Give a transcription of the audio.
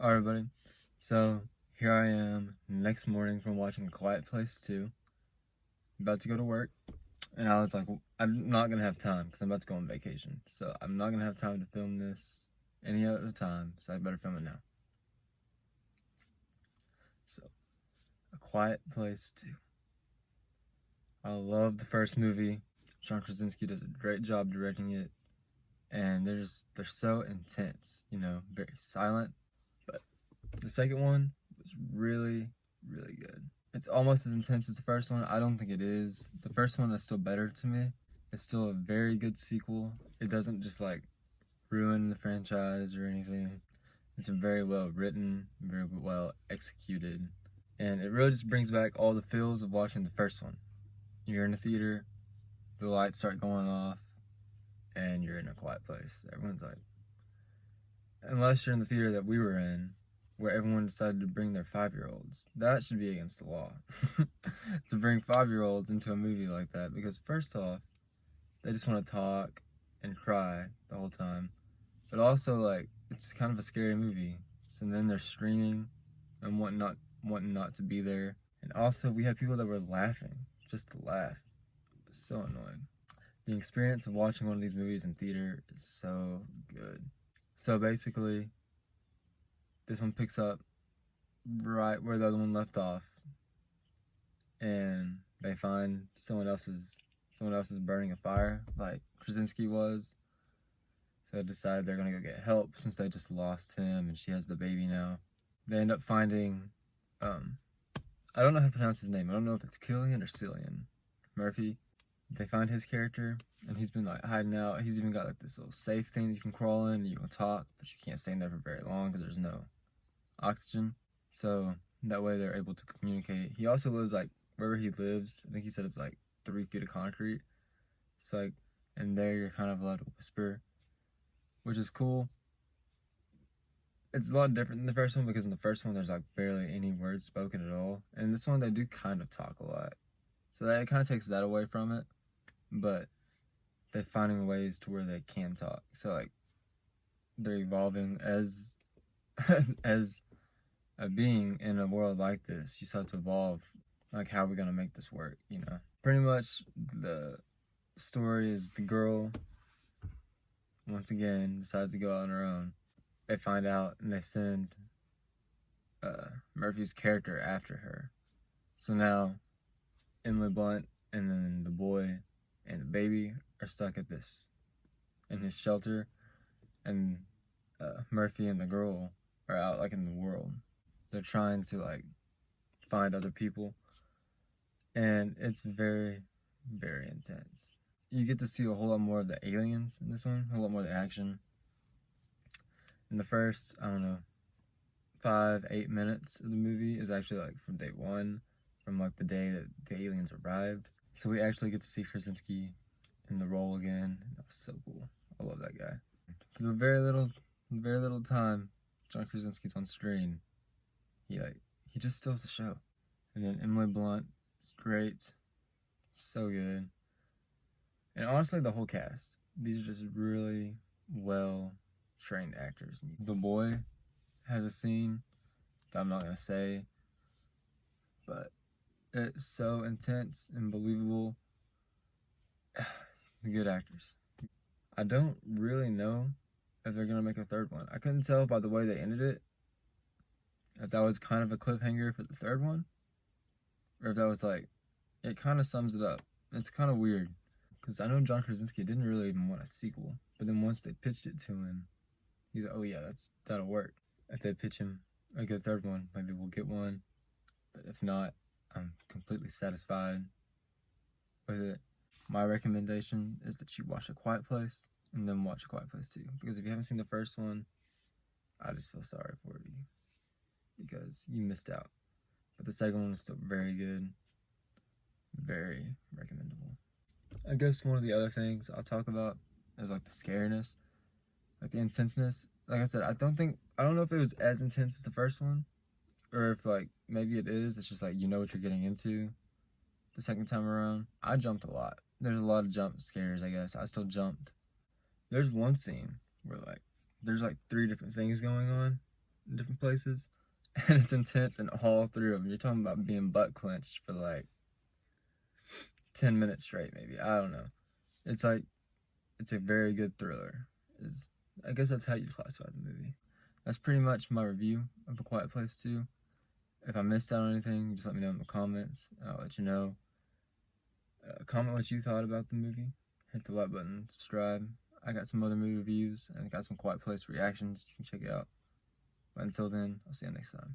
Alright, everybody. So here I am next morning from watching A Quiet Place 2. About to go to work, and I was like, I'm not gonna have time because I'm about to go on vacation. So I'm not gonna have time to film this any other time. So I better film it now. So A Quiet Place 2. I love the first movie. John Krasinski does a great job directing it, and they're so intense. Very silent. But the second one was really, really good. It's almost as intense as the first one. I don't think it is. The first one is still better to me. It's still a very good sequel. It doesn't just like ruin the franchise or anything. It's very well written, very well executed, and it really just brings back all the feels of watching the first one. You're in a theater, the lights start going off, and you're in a quiet place. Everyone's like, unless you're in the theater that we were in, where everyone decided to bring their 5-year-olds. That should be against the law. To bring 5-year-olds into a movie like that, because first off, they just want to talk and cry the whole time. But also, like, it's kind of a scary movie. So then they're screaming and wanting not to be there. And also, we had people that were laughing, just to laugh. It was so annoying. The experience of watching one of these movies in theater is so good. So basically, this one picks up right where the other one left off, and they find someone else is burning a fire like Krasinski was. So they decide they're gonna go get help since they just lost him and she has the baby now. They end up finding I don't know how to pronounce his name. I don't know if it's Killian or Cillian Murphy. They find his character, and he's been like hiding out. He's even got like this little safe thing that you can crawl in and you can talk, but you can't stay in there for very long because there's no oxygen. So that way they're able to communicate. He also lives like wherever he lives. I think he said it's like 3 feet of concrete. So like, and there you're kind of allowed to whisper, which is cool. It's a lot different than the first one because in the first one there's like barely any words spoken at all. And in this one they do kind of talk a lot. So that it kind of takes that away from it. But they're finding ways to where they can talk. So like they're evolving as as a being in a world like this. You just have to evolve. Like, how are we gonna make this work? Pretty much the story is the girl once again decides to go out on her own. They find out and they send Murphy's character after her. So now Emily Blunt and then the boy and the baby are stuck in his shelter, and Murphy and the girl are out like in the world. They're trying to like find other people, and it's very, very intense. You get to see a whole lot more of the aliens in this one, a whole lot more of the action. In the first, I don't know, 5-8 minutes of the movie is actually like from day one, from like the day that the aliens arrived. So we actually get to see Krasinski in the role again. That was so cool. I love that guy. For the very little time John Krasinski's on screen, he just steals the show. And then Emily Blunt is great, so good. And honestly, the whole cast, these are just really well trained actors. The boy has a scene that I'm not gonna say, but it's so intense and believable. Good actors. I don't really know if they're gonna make a third one. I couldn't tell by the way they ended it if that was kind of a cliffhanger for the third one, or if that was like, it kind of sums it up. It's kind of weird, because I know John Krasinski didn't really even want a sequel, but then once they pitched it to him, he's like, oh yeah, that'll work. If they pitch him a good third one, maybe we'll get one, but if not, I'm completely satisfied with it. My recommendation is that you watch A Quiet Place and then watch A Quiet Place 2, because if you haven't seen the first one, I just feel sorry for you because you missed out. But the second one is still very good, very recommendable. I guess one of the other things I'll talk about is like the scariness, like the intenseness. Like I said, I don't know if it was as intense as the first one, or if like maybe it is. It's just like you know what you're getting into the second time around. I jumped a lot. There's a lot of jump scares, I guess. I still jumped. There's one scene where like there's like 3 different things going on, in different places, and it's intense in all three of them. You're talking about being butt clenched for like 10 minutes straight, maybe. I don't know. It's like, it's a very good thriller. I guess that's how you classify the movie. That's pretty much my review of A Quiet Place 2. If I missed out on anything, just let me know in the comments. I'll let you know. Comment what you thought about the movie. Hit the like button, subscribe. I got some other movie reviews and I got some Quiet Place reactions. You can check it out. But until then, I'll see you next time.